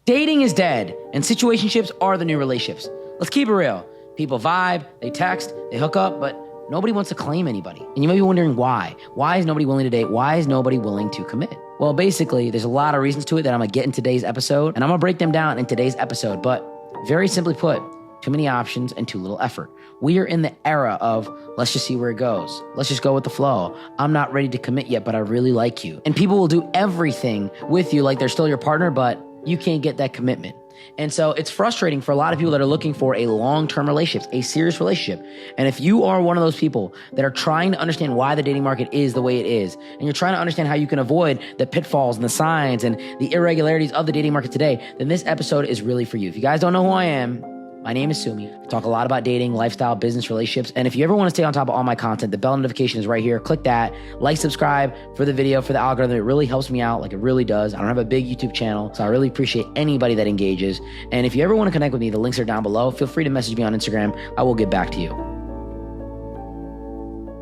Dating is dead, and situationships are the new relationships. Let's keep it real. People vibe, they text, they hook up, but nobody wants to claim anybody. And you may be wondering why. Why is nobody willing to date? Why is nobody willing to commit? Well, basically, there's a lot of reasons to it that I'm gonna get in today's episode, and I'm gonna break them down in today's episode. But very simply put, too many options and too little effort. We are in the era of, let's just see where it goes. Let's just go with the flow. I'm not ready to commit yet, but I really like you. And people will do everything with you like they're still your partner, but you can't get that commitment. And so it's frustrating for a lot of people that are looking for a long-term relationship, a serious relationship. And if you are one of those people that are trying to understand why the dating market is the way it is, and you're trying to understand how you can avoid the pitfalls and the signs and the irregularities of the dating market today, then this episode is really for you. If you guys don't know who I am, my name is Sumi. I talk a lot about dating, lifestyle, business, relationships. And if you ever want to stay on top of all my content, the bell notification is right here. Click that, like, subscribe for the video, for the algorithm. It really helps me out, like it really does. I don't have a big YouTube channel, so I really appreciate anybody that engages. And if you ever want to connect with me, the links are down below. Feel free to message me on Instagram. I will get back to you.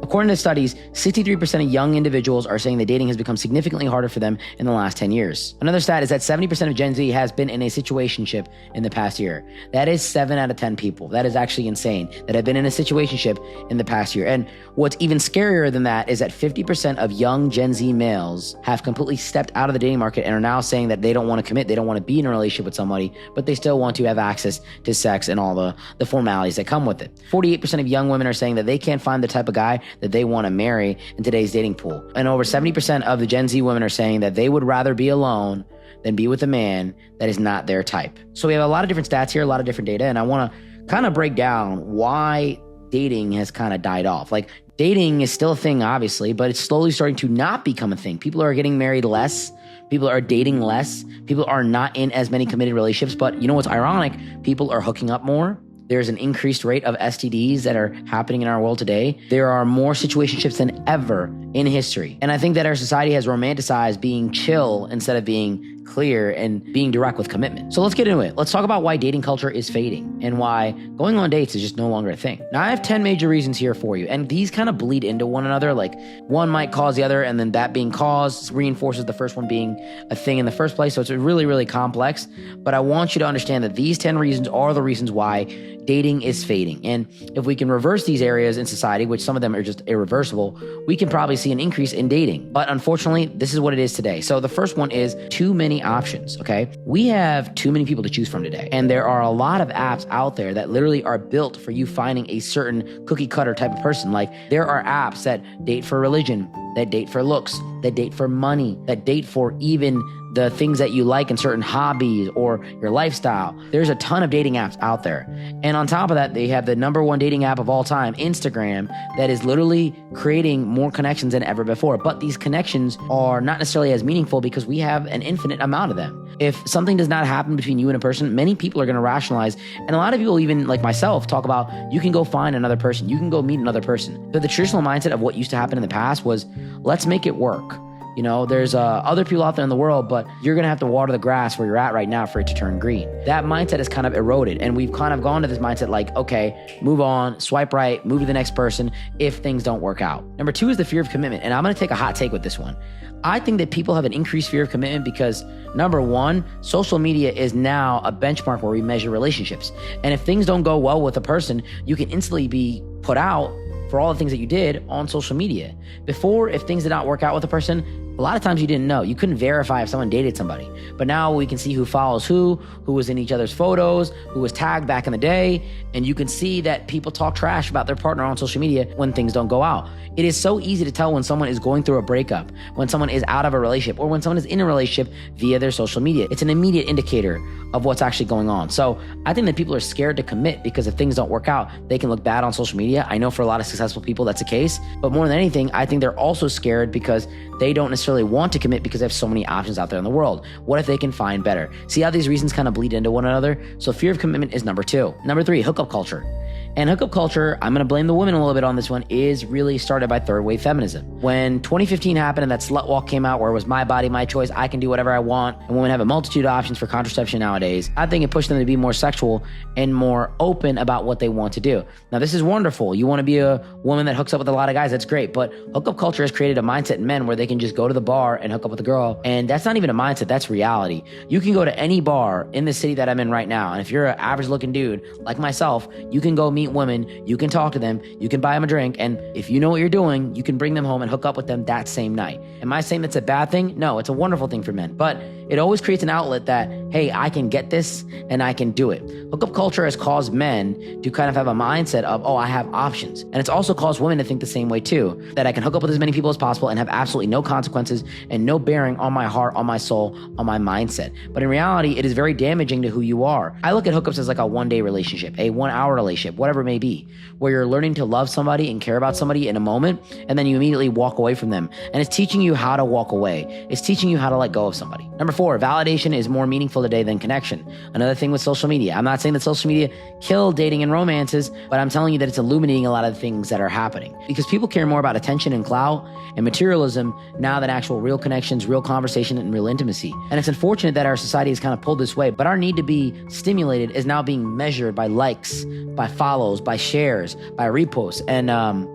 According to studies, 63% of young individuals are saying that dating has become significantly harder for them in the last 10 years. Another stat is that 70% of Gen Z has been in a situationship in the past year. That is 7 out of 10 people. That is actually insane, that have been in a situationship in the past year. And what's even scarier than that is that 50% of young Gen Z males have completely stepped out of the dating market and are now saying that they don't want to commit, they don't want to be in a relationship with somebody, but they still want to have access to sex and all the formalities that come with it. 48% of young women are saying that they can't find the type of guy that they want to marry in today's dating pool. And over 70% of the Gen Z women are saying that they would rather be alone than be with a man that is not their type. So we have a lot of different stats here, a lot of different data, and I want to kind of break down why dating has kind of died off. Like, dating is still a thing, obviously, but it's slowly starting to not become a thing. People are getting married less. People are dating less. People are not in as many committed relationships. But you know what's ironic? People are hooking up more. There's an increased rate of STDs that are happening in our world today. There are more situationships than ever in history. And I think that our society has romanticized being chill instead of being clear and being direct with commitment. So let's get into it. Let's talk about why dating culture is fading and why going on dates is just no longer a thing. Now, I have 10 major reasons here for you, and these kind of bleed into one another. Like, one might cause the other, and then that being caused reinforces the first one being a thing in the first place. So it's really, really complex. But I want you to understand that these 10 reasons are the reasons why dating is fading. And if we can reverse these areas in society, which some of them are just irreversible, we can probably see an increase in dating. But unfortunately, this is what it is today. So the first one is too many options, okay? We have too many people to choose from today. And there are a lot of apps out there that literally are built for you finding a certain cookie cutter type of person. Like, there are apps that date for religion, that date for looks, that date for money, that date for even the things that you like in certain hobbies or your lifestyle. There's a ton of dating apps out there. And on top of that, they have the #1 dating app of all time, Instagram, that is literally creating more connections than ever before. But these connections are not necessarily as meaningful because we have an infinite amount of them. If something does not happen between you and a person, many people are going to rationalize. And a lot of people, even like myself, talk about you can go find another person. You can go meet another person. But the traditional mindset of what used to happen in the past was, let's make it work. You know, there's other people out there in the world, but you're going to have to water the grass where you're at right now for it to turn green. That mindset is kind of eroded. And we've kind of gone to this mindset like, okay, move on, swipe right, move to the next person if things don't work out. Number 2 is the fear of commitment. And I'm going to take a hot take with this one. I think that people have an increased fear of commitment because, number 1, social media is now a benchmark where we measure relationships. And if things don't go well with a person, you can instantly be put out for all the things that you did on social media. Before, if things did not work out with a person, a lot of times you didn't know. You couldn't verify if someone dated somebody. But now we can see who follows who was in each other's photos, who was tagged back in the day, and you can see that people talk trash about their partner on social media when things don't go out. It is so easy to tell when someone is going through a breakup, when someone is out of a relationship, or when someone is in a relationship via their social media. It's an immediate indicator of what's actually going on. So I think that people are scared to commit because if things don't work out, they can look bad on social media. I know for a lot of successful people that's the case, but more than anything, I think they're also scared because they don't necessarily want to commit because they have so many options out there in the world. What if they can find better? See how these reasons kind of bleed into one another? So fear of commitment is number 2. Number 3, hookup culture. And hookup culture, I'm going to blame the women a little bit on this one, is really started by third wave feminism. When 2015 happened and that slut walk came out where it was my body, my choice, I can do whatever I want, and women have a multitude of options for contraception nowadays, I think it pushed them to be more sexual and more open about what they want to do. Now, this is wonderful. You want to be a woman that hooks up with a lot of guys, that's great. But hookup culture has created a mindset in men where they can just go to the bar and hook up with a girl. And that's not even a mindset, that's reality. You can go to any bar in the city that I'm in right now, and if you're an average looking dude like myself, you can go meet women, you can talk to them, you can buy them a drink, and if you know what you're doing, you can bring them home and hook up with them that same night. Am I saying that's a bad thing? No, it's a wonderful thing for men, but it always creates an outlet that, hey, I can get this and I can do it. Hookup culture has caused men to kind of have a mindset of, oh, I have options. And it's also caused women to think the same way too, that I can hook up with as many people as possible and have absolutely no consequences and no bearing on my heart, on my soul, on my mindset. But in reality, it is very damaging to who you are. I look at hookups as like a one-day relationship, a 1 hour relationship, whatever it may be, where you're learning to love somebody and care about somebody in a moment, and then you immediately walk away from them. And it's teaching you how to walk away. It's teaching you how to let go of somebody. Number 4, validation is more meaningful today than connection. Another thing with social media. I'm not saying that social media killed dating and romances, but I'm telling you that it's illuminating a lot of the things that are happening. Because people care more about attention and clout and materialism now than actual real connections, real conversation, and real intimacy. And it's unfortunate that our society has kind of pulled this way, but our need to be stimulated is now being measured by likes, by follows, by shares, by reposts. And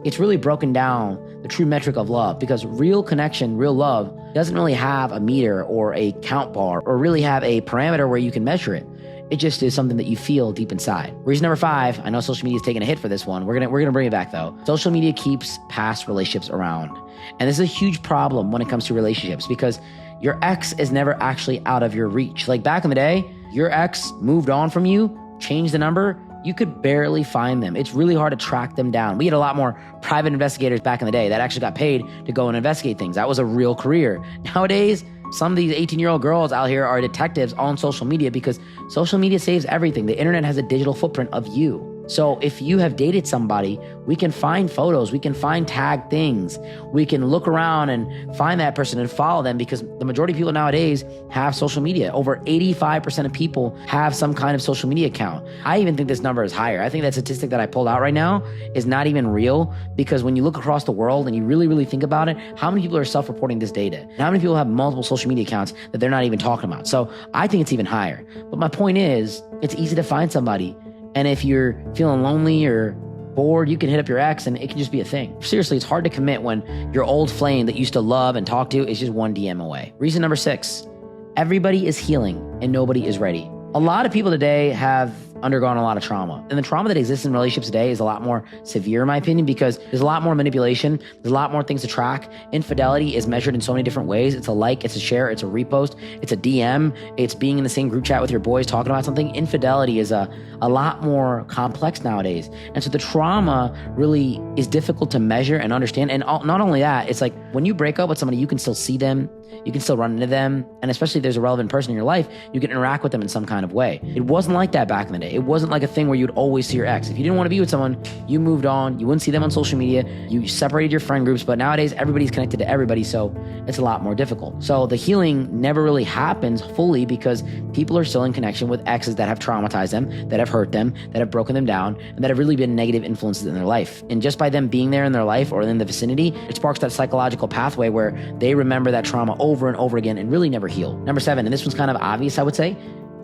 it's really broken down the true metric of love, because real connection, real love doesn't really have a meter or a count bar or really have a parameter where you can measure it. It just is something that you feel deep inside. Reason number 5, I know social media is taking a hit for this one. We're gonna bring it back though. Social media keeps past relationships around. And this is a huge problem when it comes to relationships, because your ex is never actually out of your reach. Like back in the day, your ex moved on from you, changed the number, you could barely find them. It's really hard to track them down. We had a lot more private investigators back in the day that actually got paid to go and investigate things. That was a real career. Nowadays, some of these 18-year-old girls out here are detectives on social media, because social media saves everything. The internet has a digital footprint of you. So if you have dated somebody, we can find photos, we can find tagged things, we can look around and find that person and follow them, because the majority of people nowadays have social media. Over 85% of people have some kind of social media account. I even think this number is higher. I think that statistic that I pulled out right now is not even real, because when you look across the world and you really think about it, how many people are self-reporting this data? And how many people have multiple social media accounts that they're not even talking about? So I think it's even higher. But my point is, it's easy to find somebody. And if you're feeling lonely or bored, you can hit up your ex and it can just be a thing. Seriously, it's hard to commit when your old flame that you used to love and talk to is just one DM away. Reason number 6, everybody is healing and nobody is ready. A lot of people today have undergone a lot of trauma. And the trauma that exists in relationships today is a lot more severe, in my opinion, because there's a lot more manipulation. There's a lot more things to track. Infidelity is measured in so many different ways. It's a like, it's a share, it's a repost, it's a DM, it's being in the same group chat with your boys talking about something. Infidelity is a lot more complex nowadays. And so the trauma really is difficult to measure and understand. And not only that, it's like when you break up with somebody, you can still see them, you can still run into them. And especially if there's a relevant person in your life, you can interact with them in some kind of way. It wasn't like that back in the day. It wasn't like a thing where you'd always see your ex. If you didn't want to be with someone, you moved on. You wouldn't see them on social media. You separated your friend groups. But nowadays, everybody's connected to everybody, so it's a lot more difficult. So the healing never really happens fully because people are still in connection with exes that have traumatized them, that have hurt them, that have broken them down, and that have really been negative influences in their life. And just by them being there in their life or in the vicinity, it sparks that psychological pathway where they remember that trauma over and over again and really never heal. Number 7, and this one's kind of obvious, I would say,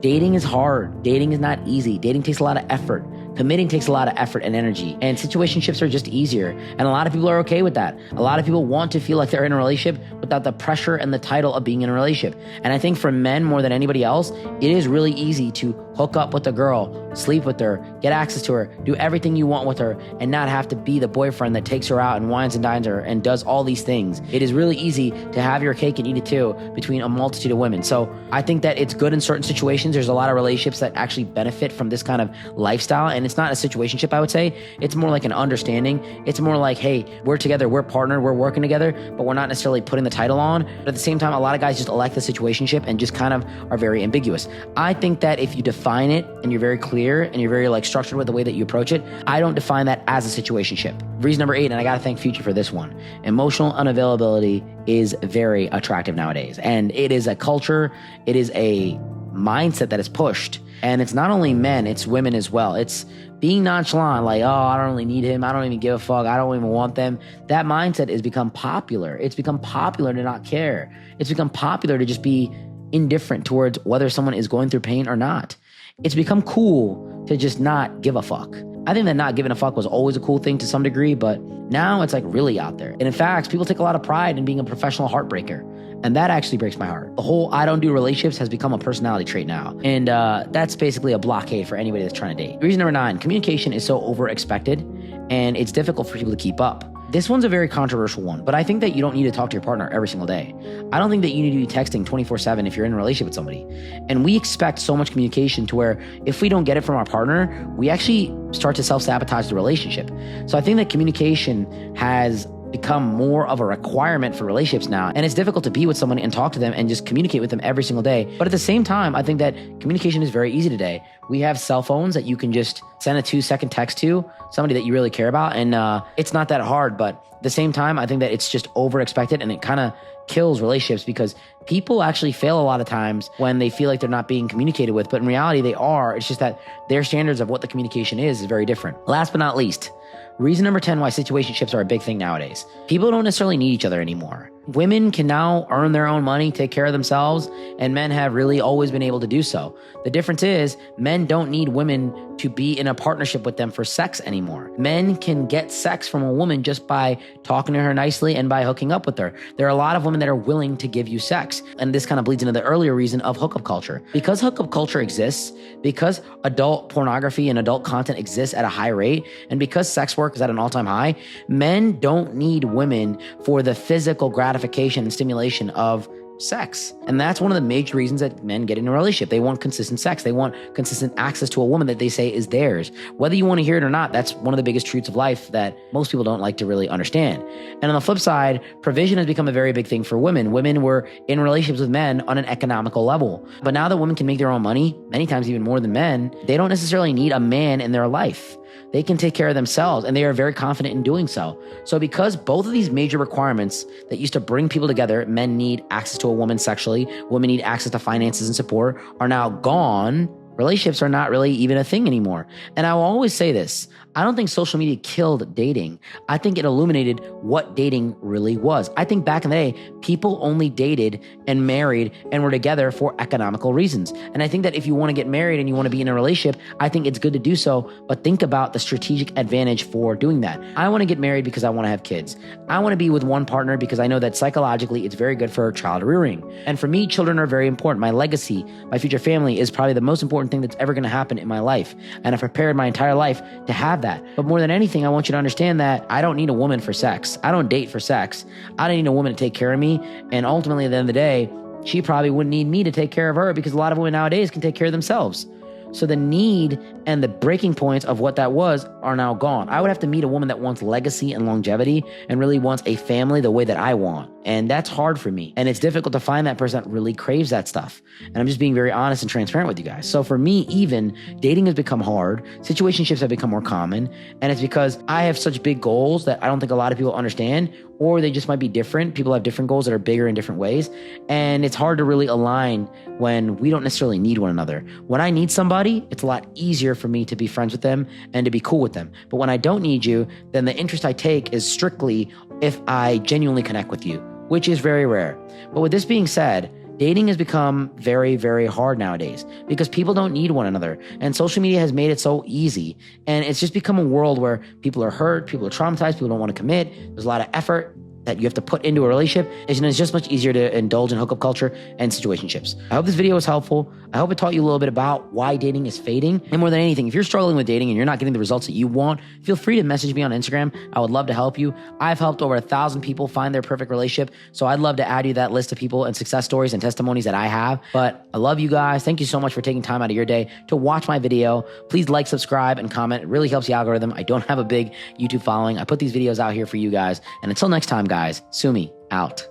dating is hard. Dating is not easy. Dating takes a lot of effort. Committing takes a lot of effort and energy. And situationships are just easier. And a lot of people are okay with that. A lot of people want to feel like they're in a relationship without the pressure and the title of being in a relationship. And I think for men more than anybody else, it is really easy to hook up with a girl, sleep with her, get access to her, do everything you want with her, and not have to be the boyfriend that takes her out and wines and dines her and does all these things. It is really easy to have your cake and eat it too between a multitude of women. So I think that it's good in certain situations. There's a lot of relationships that actually benefit from this kind of lifestyle. And it's not a situationship, I would say. It's more like an understanding. It's more like, hey, we're together, we're partnered, we're working together, but we're not necessarily putting the title on. But at the same time, a lot of guys just elect the situationship and just kind of are very ambiguous. I think that if you define it and you're very clear and you're very structured with the way that you approach it, I don't define that as a situationship. Reason number 8, and I got to thank Future for this one. Emotional unavailability is very attractive nowadays. And it is a culture, it is a mindset that is pushed And it's not only men, it's women as well. It's being nonchalant, like, oh, I don't really need him. I don't even give a fuck. I don't even want them. That mindset has become popular. It's become popular to not care. It's become popular to just be indifferent towards whether someone is going through pain or not. It's become cool to just not give a fuck. I think that not giving a fuck was always a cool thing to some degree, but now it's like really out there. And in fact, people take a lot of pride in being a professional heartbreaker. And that actually breaks my heart. The whole I don't do relationships has become a personality trait now. And that's basically a blockade for anybody that's trying to date. Reason number 9, communication is so overexpected and it's difficult for people to keep up. This one's a very controversial one, but I think that you don't need to talk to your partner every single day. I don't think that you need to be texting 24/7 if you're in a relationship with somebody. And we expect so much communication to where if we don't get it from our partner, we actually start to self-sabotage the relationship. So I think that communication has become more of a requirement for relationships now. And it's difficult to be with someone and talk to them and just communicate with them every single day. But at the same time, I think that communication is very easy today. We have cell phones that you can just send a 2-second text to somebody that you really care about. And it's not that hard, but at the same time, I think that it's just overexpected and it kind of kills relationships because people actually fail a lot of times when they feel like they're not being communicated with. But in reality, they are. It's just that their standards of what the communication is very different. Last but not least, reason number 10 why situationships are a big thing nowadays. People don't necessarily need each other anymore. Women can now earn their own money, take care of themselves, and men have really always been able to do so. The difference is men don't need women to be in a partnership with them for sex anymore. Men can get sex from a woman just by talking to her nicely and by hooking up with her. There are a lot of women that are willing to give you sex. And this kind of bleeds into the earlier reason of hookup culture. Because hookup culture exists, because adult pornography and adult content exists at a high rate, and because sex work is at an all-time high, men don't need women for the physical gratification and stimulation of sex. And that's one of the major reasons that men get in a relationship. They want consistent sex. They want consistent access to a woman that they say is theirs. Whether you want to hear it or not, that's one of the biggest truths of life that most people don't like to really understand. And on the flip side, provision has become a very big thing for women. Women were in relationships with men on an economical level. But now that women can make their own money, many times even more than men, they don't necessarily need a man in their life. They can take care of themselves, and they are very confident in doing so. So because both of these major requirements that used to bring people together, men need access to a woman sexually, women need access to finances and support, are now gone, relationships are not really even a thing anymore. And I will always say this, I don't think social media killed dating. I think it illuminated what dating really was. I think back in the day, people only dated and married and were together for economical reasons. And I think that if you want to get married and you want to be in a relationship, I think it's good to do so, but think about the strategic advantage for doing that. I want to get married because I want to have kids. I want to be with one partner because I know that psychologically it's very good for child rearing. And for me, children are very important. My legacy, my future family is probably the most important thing that's ever going to happen in my life. And I've prepared my entire life to have that. But more than anything, I want you to understand that I don't need a woman for sex. I don't date for sex. I don't need a woman to take care of me. And ultimately, at the end of the day, she probably wouldn't need me to take care of her because a lot of women nowadays can take care of themselves. So the need and the breaking points of what that was are now gone. I would have to meet a woman that wants legacy and longevity and really wants a family the way that I want. And that's hard for me. And it's difficult to find that person that really craves that stuff. And I'm just being very honest and transparent with you guys. So for me, even dating has become hard. Situationships have become more common. And it's because I have such big goals that I don't think a lot of people understand, or they just might be different. People have different goals that are bigger in different ways. And it's hard to really align when we don't necessarily need one another. When I need somebody, it's a lot easier for me to be friends with them and to be cool with them. But when I don't need you, then the interest I take is strictly if I genuinely connect with you, which is very rare. But with this being said, dating has become very, very hard nowadays because people don't need one another. And social media has made it so easy. And it's just become a world where people are hurt, people are traumatized, people don't want to commit. There's a lot of effort that you have to put into a relationship. And it's just much easier to indulge in hookup culture and situationships. I hope this video was helpful. I hope it taught you a little bit about why dating is fading. And more than anything, if you're struggling with dating and you're not getting the results that you want, feel free to message me on Instagram. I would love to help you. I've helped over 1,000 people find their perfect relationship. So I'd love to add you that list of people and success stories and testimonies that I have. But I love you guys. Thank you so much for taking time out of your day to watch my video. Please like, subscribe, and comment. It really helps the algorithm. I don't have a big YouTube following. I put these videos out here for you guys. And until next time, guys, Sumi out.